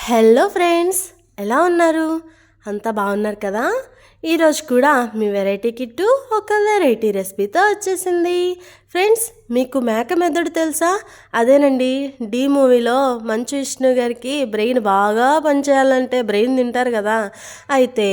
Hello friends, ఎలా ఉన్నారు? అంతా బాగున్నారు కదా? ఈరోజు కూడా మీ వెరైటీ కిట్టు ఒక వెరైటీ రెసిపీతో వచ్చేసింది. ఫ్రెండ్స్, మీకు మేక మెదడు తెలుసా? అదేనండి, డి మూవీలో మంచు విష్ణు గారికి బ్రెయిన్ బాగా పనిచేయాలంటే బ్రెయిన్ తింటారు కదా. అయితే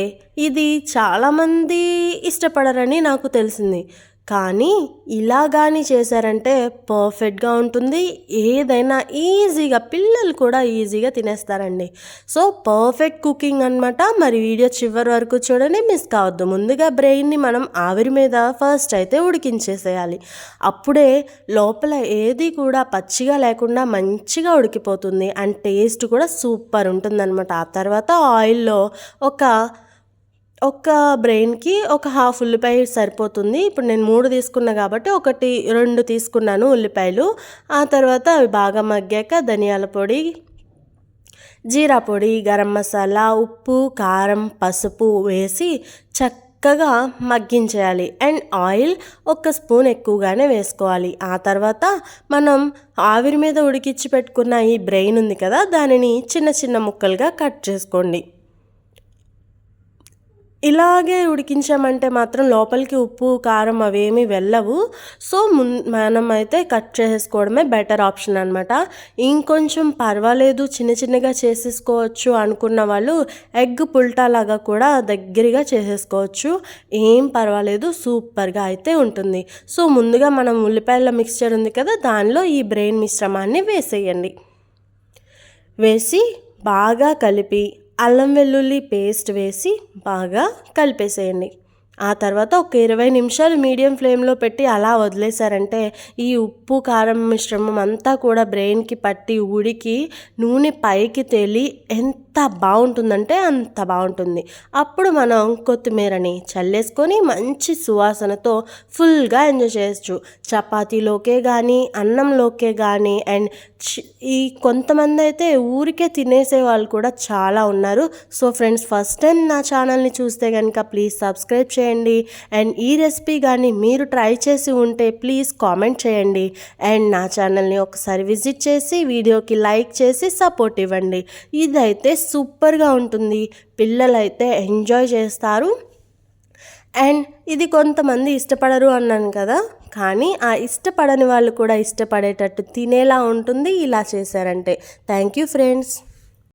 ఇది చాలామంది ఇష్టపడరని నాకు తెలిసింది. కానీ ఇలా కానీ చేశారంటే పర్ఫెక్ట్గా ఉంటుంది. ఏదైనా ఈజీగా పిల్లలు కూడా ఈజీగా తినేస్తారండి. సో పర్ఫెక్ట్ కుకింగ్ అనమాట. మరి వీడియో చివరి వరకు చూడండి, మిస్ కావద్దు. ముందుగా బ్రెయిన్ని మనం ఆవిరి మీద ఫస్ట్ అయితే ఉడికించేసేయాలి. అప్పుడే లోపల ఏది కూడా పచ్చిగా లేకుండా మంచిగా ఉడికిపోతుంది అండ్ టేస్ట్ కూడా సూపర్ ఉంటుందన్నమాట. ఆ తర్వాత ఆయిల్లో ఒక బ్రెయిన్కి ఒక హాఫ్ ఉల్లిపాయ సరిపోతుంది. ఇప్పుడు నేను 3 తీసుకున్నా కాబట్టి 2 తీసుకున్నాను ఉల్లిపాయలు. ఆ తర్వాత అవి బాగా మగ్గాక ధనియాల పొడి, జీరా పొడి, గరం మసాలా, ఉప్పు, కారం, పసుపు వేసి చక్కగా మగ్గించేయాలి. అండ్ ఆయిల్ 1 స్పూన్ ఎక్కువగానే వేసుకోవాలి. ఆ తర్వాత మనం ఆవిరి మీద ఉడికించి పెట్టుకున్న ఈ బ్రెయిన్ ఉంది కదా, దానిని చిన్న చిన్న ముక్కలుగా కట్ చేసుకోండి. ఇలాగే ఉడికించామంటే మాత్రం లోపలికి ఉప్పు కారం అవేమీ వెళ్ళవు. సో మనం అయితే కట్ చేసుకోవడమే బెటర్ ఆప్షన్ అనమాట. ఇంకొంచెం పర్వాలేదు చిన్న చిన్నగా చేసేసుకోవచ్చు అనుకున్న వాళ్ళు ఎగ్ పుల్టా లాగా కూడా దగ్గరగా చేసేసుకోవచ్చు. ఏం పర్వాలేదు, సూపర్గా అయితే ఉంటుంది. సో ముందుగా మనం ఉల్లిపాయల మిక్స్చర్ ఉంది కదా, దానిలో ఈ బ్రెయిన్ మిశ్రమాన్ని వేసేయండి. వేసి బాగా కలిపి అల్లం వెల్లుల్లి పేస్ట్ వేసి బాగా కలిపేసేయండి. ఆ తర్వాత ఒక 20 నిమిషాలు మీడియం ఫ్లేమ్లో పెట్టి అలా వదిలేశారంటే ఈ ఉప్పు కారం మిశ్రమం అంతా కూడా బ్రెయిన్కి పట్టి ఉడికి నూనె పైకి తేలి ఎంత బాగుంటుందంటే అంత బాగుంటుంది. అప్పుడు మనం కొత్తిమీరని చల్లేసుకొని మంచి సువాసనతో ఫుల్గా ఎంజాయ్ చేయొచ్చు. చపాతీలోకే కానీ అన్నంలోకే కానీ. అండ్ ఈ కొంతమంది అయితే ఊరికే తినేసే వాళ్ళు కూడా చాలా ఉన్నారు. సో ఫ్రెండ్స్, ఫస్ట్ టైం నా ఛానల్ని చూస్తే కనుక ప్లీజ్ సబ్స్క్రైబ్ చేయండి. అండ్ ఈ రెసిపీ కానీ మీరు ట్రై చేసి ఉంటే ప్లీజ్ కామెంట్ చేయండి. అండ్ నా ఛానల్ని ఒకసారి విజిట్ చేసి వీడియోకి లైక్ చేసి సపోర్ట్ ఇవ్వండి. ఇదైతే సూపర్గా ఉంటుంది, పిల్లలైతే ఎంజాయ్ చేస్తారు. అండ్ ఇది కొంతమంది ఇష్టపడరు అన్నాను కదా, కానీ ఆ ఇష్టపడని వాళ్ళు కూడా ఇష్టపడేటట్టు తినేలా ఉంటుంది ఇలా చేశారంటే. Thank you friends.